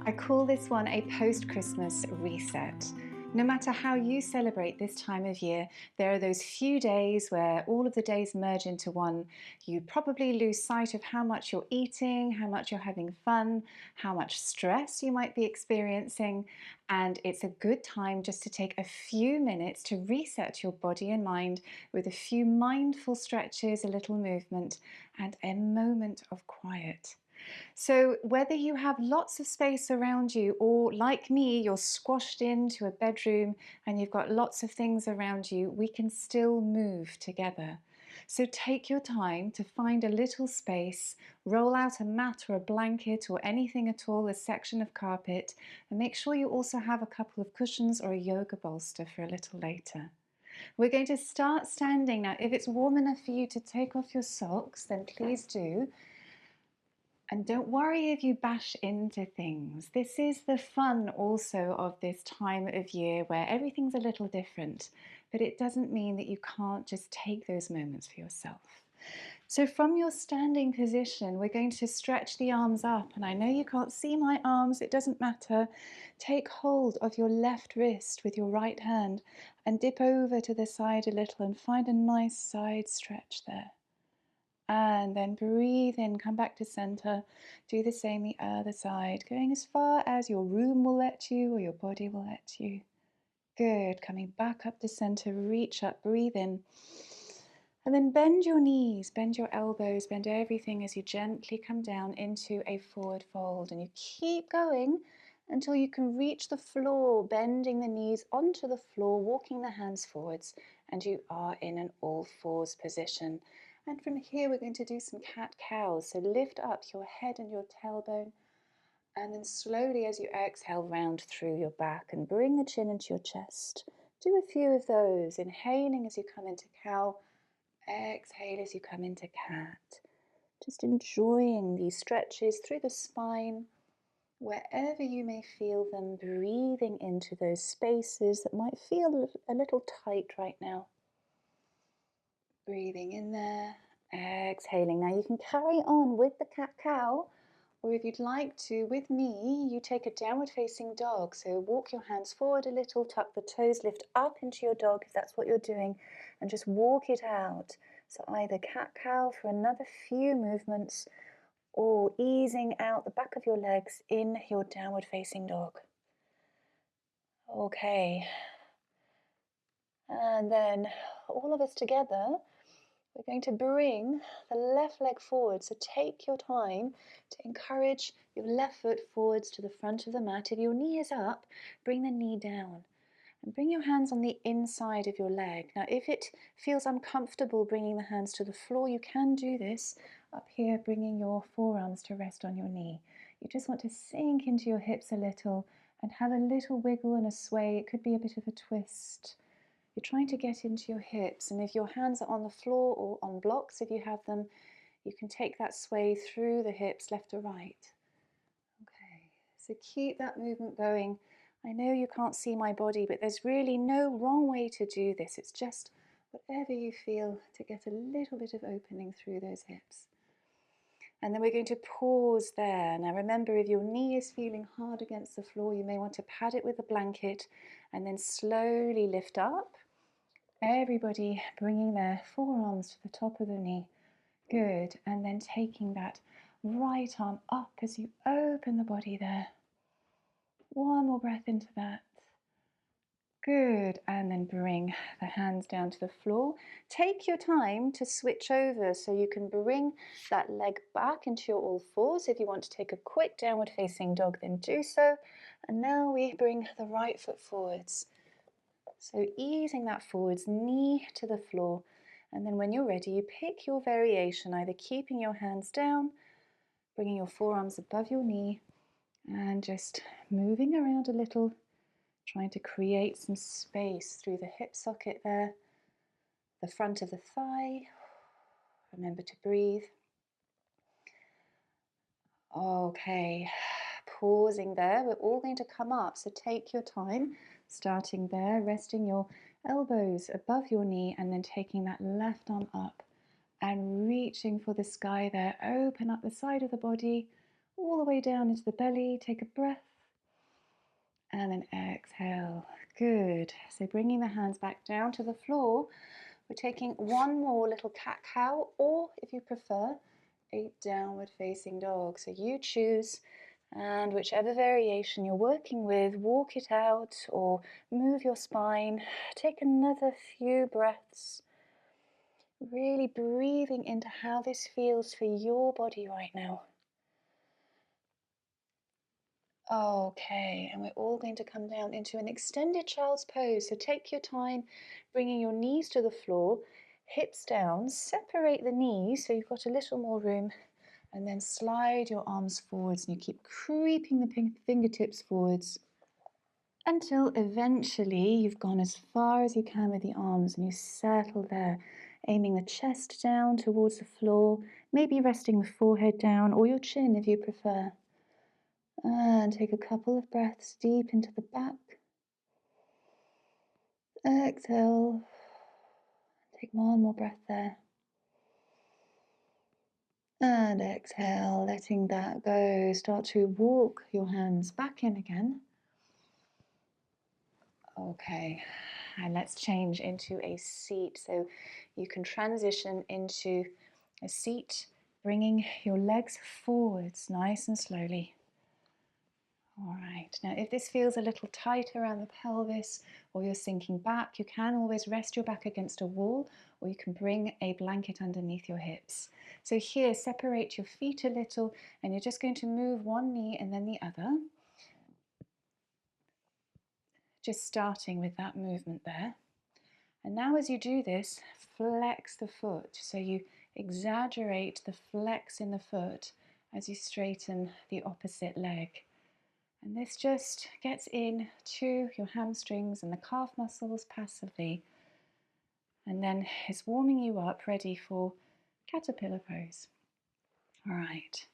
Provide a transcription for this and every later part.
I call this one a post-Christmas reset. No matter how you celebrate this time of year, there are those few days where all of the days merge into one. You probably lose sight of how much you're eating, how much you're having fun, how much stress you might be experiencing, and it's a good time just to take a few minutes to reset your body and mind with a few mindful stretches, a little movement, and a moment of quiet. So whether you have lots of space around you or like me, you're squashed into a bedroom and you've got lots of things around you, we can still move together. So take your time to find a little space, roll out a mat or a blanket or anything at all, a section of carpet, and make sure you also have a couple of cushions or a yoga bolster for a little later. We're going to start standing now. If it's warm enough for you to take off your socks, then please do. And don't worry if you bash into things. This is the fun also of this time of year where everything's a little different, but it doesn't mean that you can't just take those moments for yourself. So from your standing position, we're going to stretch the arms up, and I know you can't see my arms, it doesn't matter. Take hold of your left wrist with your right hand and dip over to the side a little and find a nice side stretch there. And then breathe in, come back to center. Do the same the other side, going as far as your room will let you or your body will let you. Good. Coming back up to center, reach up, breathe in. And then bend your knees, bend your elbows, bend everything as you gently come down into a forward fold. And you keep going until you can reach the floor, bending the knees onto the floor, walking the hands forwards, and you are in an all fours position. And from here, we're going to do some cat-cows. So lift up your head and your tailbone, and then slowly as you exhale, round through your back and bring the chin into your chest. Do a few of those, inhaling as you come into cow, exhale as you come into cat. Just enjoying these stretches through the spine, wherever you may feel them, breathing into those spaces that might feel a little tight right now. Breathing in there, exhaling. Now you can carry on with the cat-cow, or if you'd like to, with me, you take a downward facing dog. So walk your hands forward a little, tuck the toes, lift up into your dog if that's what you're doing, and just walk it out. So either cat-cow for another few movements, or easing out the back of your legs in your downward facing dog. Okay. And then all of us together, we're going to bring the left leg forward. So take your time to encourage your left foot forwards to the front of the mat. If your knee is up, bring the knee down and bring your hands on the inside of your leg. Now, if it feels uncomfortable bringing the hands to the floor, you can do this up here, bringing your forearms to rest on your knee. You just want to sink into your hips a little and have a little wiggle and a sway. It could be a bit of a twist. You're trying to get into your hips, and if your hands are on the floor or on blocks, if you have them, you can take that sway through the hips, left to right. Okay, so keep that movement going. I know you can't see my body, but there's really no wrong way to do this. It's just whatever you feel to get a little bit of opening through those hips. And then we're going to pause there. Now remember, if your knee is feeling hard against the floor, you may want to pad it with a blanket and then slowly lift up. Everybody bringing their forearms to the top of the knee. Good. And then taking that right arm up as you open the body there. One more breath into that. Good. And then bring the hands down to the floor. Take your time to switch over so you can bring that leg back into your all fours. If you want to take a quick downward facing dog, then do so. And now we bring the right foot forwards. So easing that forwards, knee to the floor, and then when you're ready, you pick your variation, either keeping your hands down, bringing your forearms above your knee, and just moving around a little, trying to create some space through the hip socket there, the front of the thigh. Remember to breathe. Okay, pausing there, we're all going to come up, so take your time. Starting there, resting your elbows above your knee and then taking that left arm up and reaching for the sky there. Open up the side of the body all the way down into the belly. Take a breath And then exhale. Good. So bringing the hands back down to the floor. We're taking one more little cat-cow, or if you prefer, a downward facing dog. So you choose, and whichever variation you're working with, walk it out or move your spine. Take another few breaths, really breathing into how this feels for your body right now. Okay, and we're all going to come down into an extended child's pose. So take your time, bringing your knees to the floor, hips down, separate the knees so you've got a little more room, and then slide your arms forwards, and you keep creeping the fingertips forwards until eventually you've gone as far as you can with the arms and you settle there, aiming the chest down towards the floor, maybe resting the forehead down or your chin if you prefer. And take a couple of breaths deep into the back. Exhale. Take one more breath there. And exhale, letting that go. Start to walk your hands back in again. Okay, and let's change into a seat. So you can transition into a seat, bringing your legs forwards nice and slowly. All right, now if this feels a little tight around the pelvis or you're sinking back, you can always rest your back against a wall, or you can bring a blanket underneath your hips. So here, separate your feet a little, and you're just going to move one knee and then the other. Just starting with that movement there. And now as you do this, flex the foot. So you exaggerate the flex in the foot as you straighten the opposite leg. And this just gets in to your hamstrings and the calf muscles passively. And then it's warming you up, ready for caterpillar pose. All right.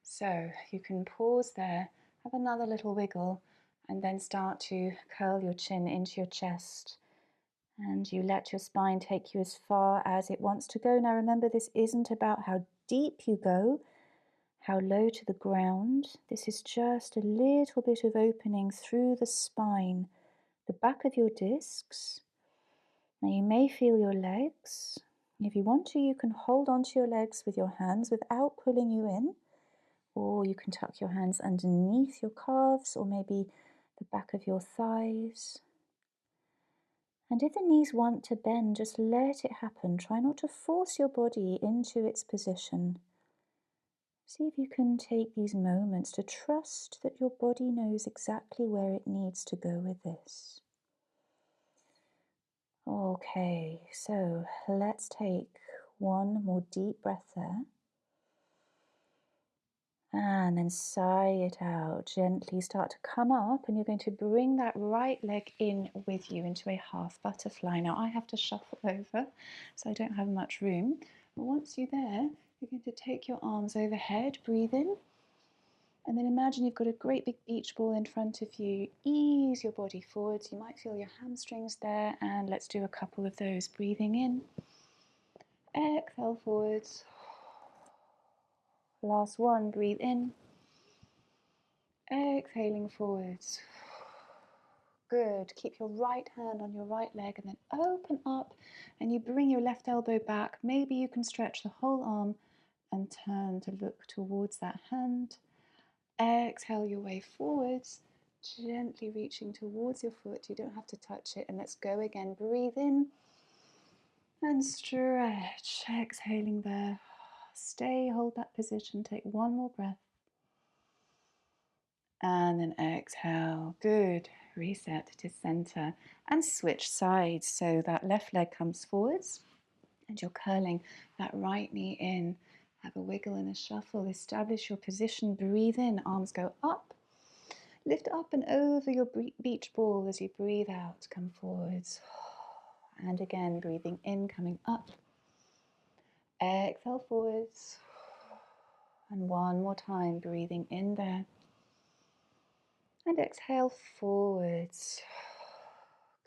So you can pause there, have another little wiggle, and then start to curl your chin into your chest. And you let your spine take you as far as it wants to go. Now remember, this isn't about how deep you go, how low to the ground. This is just a little bit of opening through the spine, the back of your discs. Now you may feel your legs. If you want to, you can hold onto your legs with your hands without pulling you in, or you can tuck your hands underneath your calves or maybe the back of your thighs. And if the knees want to bend, just let it happen. Try not to force your body into its position. See if you can take these moments to trust that your body knows exactly where it needs to go with this. Okay, so let's take one more deep breath there. And then sigh it out. Gently start to come up, and you're going to bring that right leg in with you into a half butterfly. Now I have to shuffle over, so I don't have much room. But once you're there, you're going to take your arms overhead, breathe in, and then imagine you've got a great big beach ball in front of you. Ease your body forwards. You might feel your hamstrings there, and let's do a couple of those. Breathing in, exhale forwards. Last one, breathe in. Exhaling forwards. Good. Keep your right hand on your right leg and then open up, and you bring your left elbow back. Maybe you can stretch the whole arm and turn to look towards that hand. Exhale your way forwards, gently reaching towards your foot. You don't have to touch it. And let's go again. Breathe in and stretch. Exhaling there. Stay, hold that position. Take one more breath. And then exhale. Good. Reset to center and switch sides. So that left leg comes forwards and you're curling that right knee in. Have a wiggle and a shuffle. Establish your position. Breathe in. Arms go up. Lift up and over your beach ball as you breathe out. Come forwards. And again, breathing in, coming up. Exhale forwards. And one more time, breathing in there. And exhale forwards.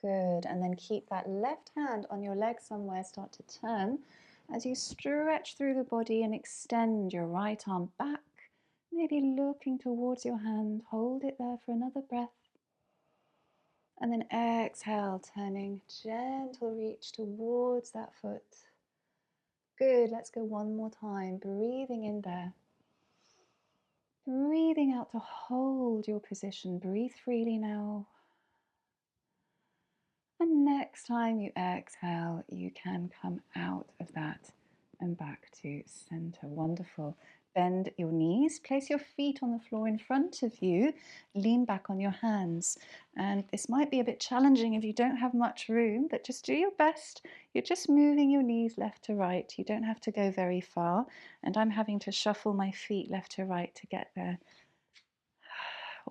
Good. And then keep that left hand on your leg somewhere. Start to turn as you stretch through the body and extend your right arm back. Maybe looking towards your hand. Hold it there for another breath. And then exhale, turning gentle reach towards that foot. Good, let's go one more time. Breathing in there. Breathing out to hold your position. Breathe freely now. And next time you exhale, you can come out of that and back to center. Wonderful. Bend your knees, place your feet on the floor in front of you, lean back on your hands. And this might be a bit challenging if you don't have much room, but just do your best. You're just moving your knees left to right. You don't have to go very far. And I'm having to shuffle my feet left to right to get there.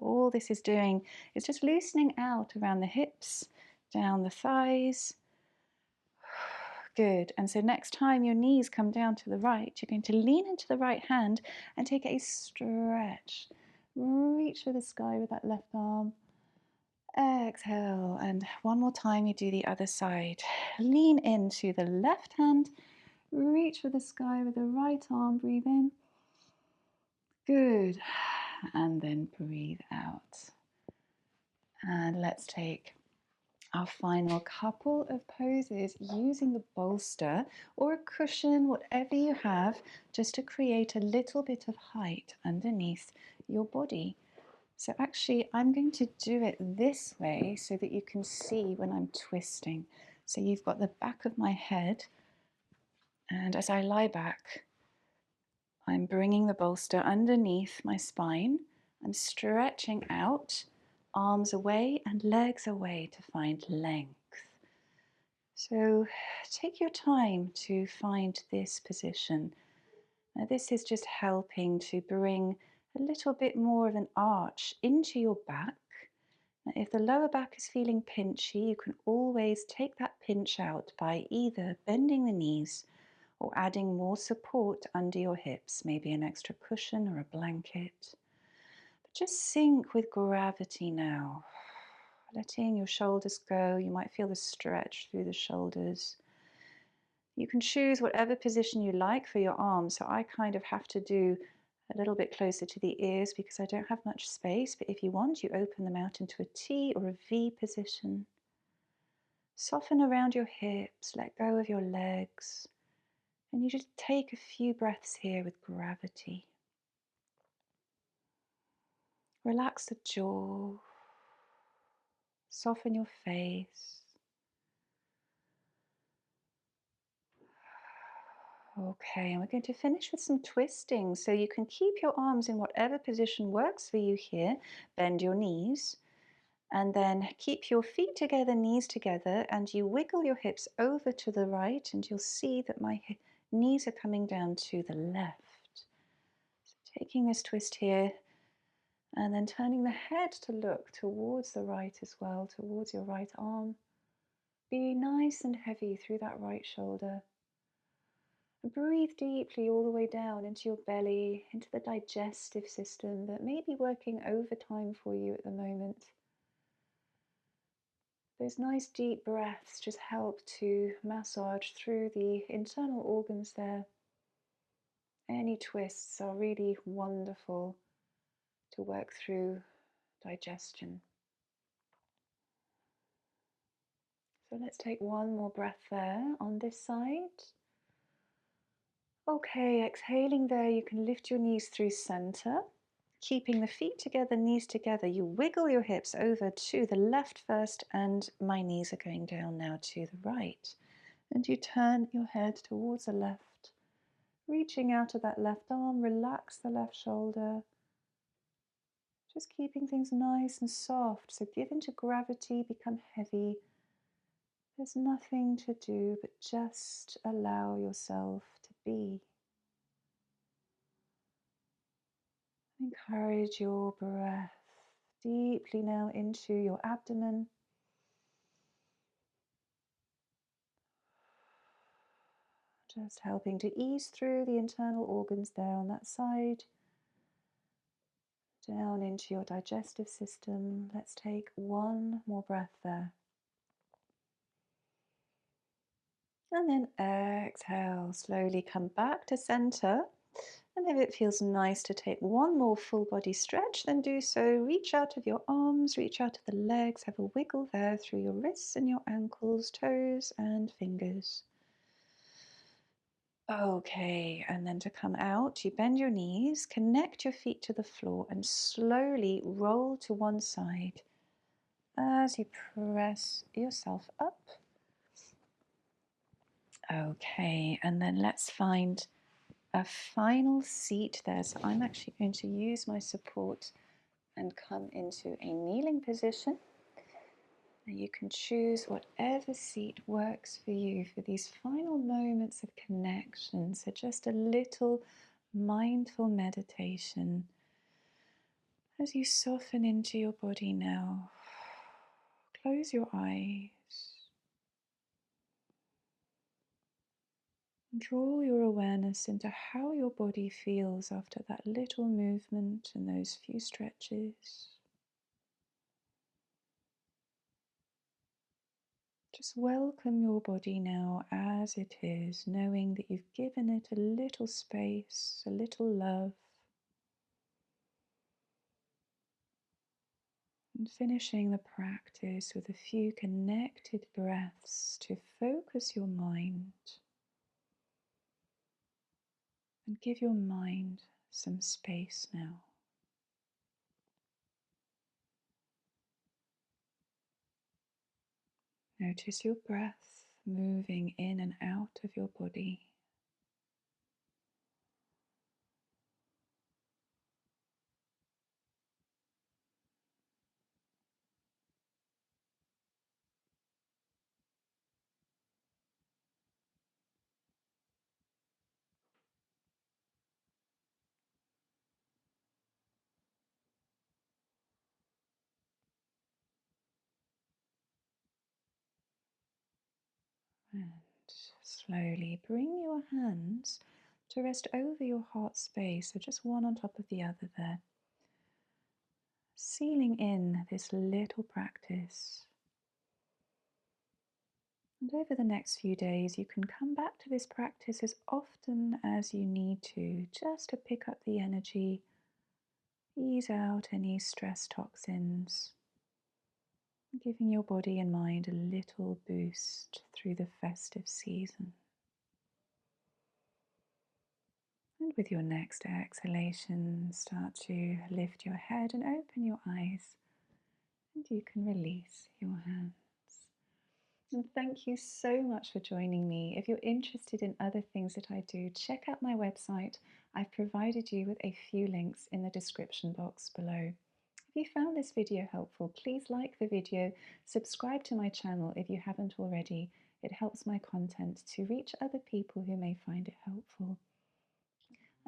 All this is doing is just loosening out around the hips, down the thighs. Good. And so next time your knees come down to the right, you're going to lean into the right hand and take a stretch. Reach for the sky with that left arm. Exhale. And one more time, you do the other side. Lean into the left hand. Reach for the sky with the right arm. Breathe in. Good. And then breathe out. And let's take our final couple of poses using the bolster or a cushion, whatever you have, just to create a little bit of height underneath your body. So actually, I'm going to do it this way so that you can see when I'm twisting. So you've got the back of my head, and as I lie back, I'm bringing the bolster underneath my spine. I'm stretching out, arms away and legs away to find length. So take your time to find this position. Now, this is just helping to bring a little bit more of an arch into your back. Now, if the lower back is feeling pinchy, you can always take that pinch out by either bending the knees or adding more support under your hips, maybe an extra cushion or a blanket. But just sink with gravity now, letting your shoulders go. You might feel the stretch through the shoulders. You can choose whatever position you like for your arms. So I kind of have to do a little bit closer to the ears because I don't have much space. But if you want, you open them out into a T or a V position. Soften around your hips, let go of your legs. And you just take a few breaths here with gravity. Relax the jaw. Soften your face. Okay, and we're going to finish with some twisting. So you can keep your arms in whatever position works for you here. Bend your knees. And then keep your feet together, knees together, and you wiggle your hips over to the right, and you'll see that my knees are coming down to the left. So taking this twist here, and then turning the head to look towards the right as well, towards your right arm. Be nice and heavy through that right shoulder. And breathe deeply all the way down into your belly, into the digestive system that may be working overtime for you at the moment. Those nice deep breaths just help to massage through the internal organs there. Any twists are really wonderful to work through digestion. So let's take one more breath there on this side. Okay, exhaling there, you can lift your knees through center. Keeping the feet together, knees together, you wiggle your hips over to the left first, and my knees are going down now to the right. And you turn your head towards the left, reaching out to that left arm, relax the left shoulder. Just keeping things nice and soft. So give into gravity, become heavy. There's nothing to do but just allow yourself to be. Encourage your breath deeply now into your abdomen. Just helping to ease through the internal organs there on that side. Down into your digestive system. Let's take one more breath there. And then exhale, slowly come back to center. And if it feels nice to take one more full body stretch, then do so. Reach out of your arms, reach out to the legs, have a wiggle there through your wrists and your ankles, toes and fingers. Okay, and then to come out, you bend your knees, connect your feet to the floor, and slowly roll to one side as you press yourself up. Okay, and then let's find a final seat there. So I'm actually going to use my support and come into a kneeling position. And you can choose whatever seat works for you for these final moments of connection. So just a little mindful meditation as you soften into your body now. Close your eyes. Draw your awareness into how your body feels after that little movement and those few stretches. Just welcome your body now as it is, knowing that you've given it a little space, a little love. And finishing the practice with a few connected breaths to focus your mind and give your mind some space now. Notice your breath moving in and out of your body. And slowly bring your hands to rest over your heart space, so just one on top of the other there. Sealing in this little practice. And over the next few days, you can come back to this practice as often as you need to, just to pick up the energy, ease out any stress toxins, giving your body and mind a little boost through the festive season. And with your next exhalation, start to lift your head and open your eyes, and you can release your hands. And thank you so much for joining me. If you're interested in other things that I do, check out my website. I've provided you with a few links in the description box below. If you found this video helpful, please like the video, subscribe to my channel if you haven't already. It helps my content to reach other people who may find it helpful.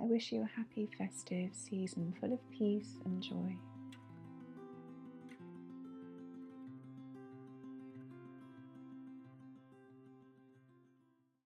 I wish you a happy festive season full of peace and joy.